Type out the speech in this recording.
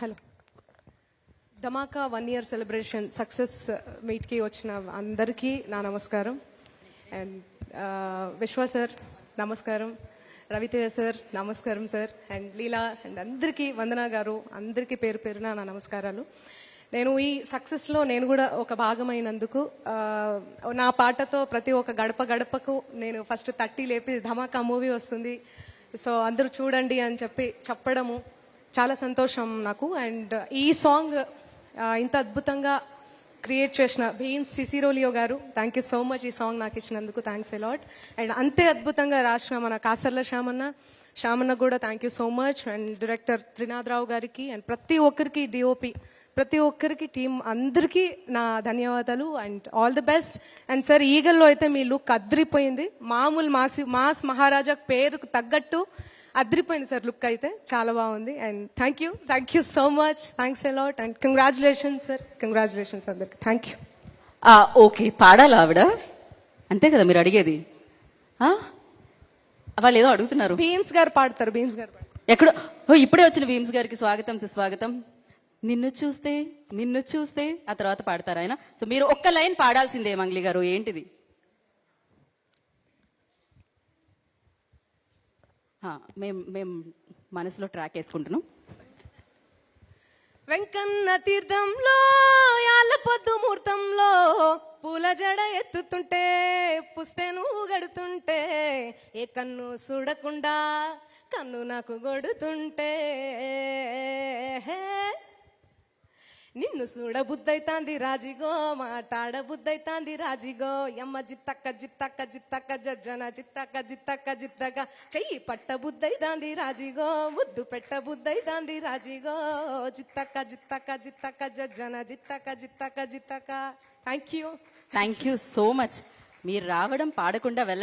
Hello. ధమాకా 1 year celebration success మీట్కి వచ్చిన అందరికీ నా నమస్కారం. అండ్ విశ్వ సార్ నమస్కారం, రవితేజ సార్ నమస్కారం సార్, అండ్ లీలా అండ్ అందరికీ, వందన గారు అందరికీ పేరు పేరున నా నమస్కారాలు. నేను ఈ సక్సెస్లో నేను కూడా ఒక భాగమైనందుకు నా పాటతో ప్రతి ఒక్క గడప గడపకు నేను ఫస్ట్ తట్టి లేపి ధమాకా మూవీ వస్తుంది, సో అందరూ చూడండి అని చెప్పడము చాలా సంతోషం నాకు. అండ్ ఈ సాంగ్ ఇంత అద్భుతంగా క్రియేట్ చేసిన భీమ్స్ సిసిరోలియో గారు, థ్యాంక్ యూ సో మచ్. ఈ సాంగ్ నాకు ఇచ్చినందుకు థ్యాంక్స్ ఎలాట్. అండ్ అంతే అద్భుతంగా రాసిన మన కాసర్ల శ్యామన్న కూడా thank you so much. And director Trinatha Rao గారికి అండ్ ప్రతి ఒక్కరికి, డిఓపి ప్రతి ఒక్కరికి, టీం అందరికీ నా ధన్యవాదాలు and all the best. And sir, ఈగల్లో అయితే మీ లుక్ అద్రిపోయింది, మామూలు మాస్ మహారాజా పేరుకు తగ్గట్టు అద్రిపోయింది సార్ లుక్ అయితే, చాలా బాగుంది. And thank you so much, thanks a lot and congratulations sir, congratulations అందరికి, థ్యాంక్ యూ. ఓకే, పాడాలా ఆవిడ? అంతే కదా మీరు అడిగేది? వాళ్ళు ఏదో అడుగుతున్నారు. భీమ్స్ గారు పాడతారు, భీమ్స్ గారు ఎక్కడో. ఇప్పుడే వచ్చిన భీమ్స్ గారికి స్వాగతం సుస్వాగతం. నిన్ను చూస్తే ఆ తర్వాత పాడతారు ఆయన. సో మీరు ఒక్క లైన్ పాడాల్సిందే మంగ్లీ గారు, ఏంటిది? మేం మనసులో ట్రాక్ వేసుకుంటున్నాం. వెంకన్న తీర్థంలో యాళ్ళ పొద్దు ముహూర్తంలో పూల జడ ఎత్తుతుంటే పుస్తెను గడుతుంటే ఏ కన్ను చూడకుండా కన్ను నాకు గొడుతుంటే నిన్ను చూడ బుద్ధైతాంది రాజిగో, మాటాడ బుద్ధైతాంది రాజిగో, యమ్మ జిత్తక్క జజ్జన జిత్తక్క చెయ్యి పట్ట బుద్ధైతాంది రాజిగో, ముద్దు పెట్ట బుద్ధైతాంది రాజిగో, జిత్తక్క జజ్జన జిత్తక్క. Thank you so much. మీరు రావడం, పాడకుండా వెళ్ళ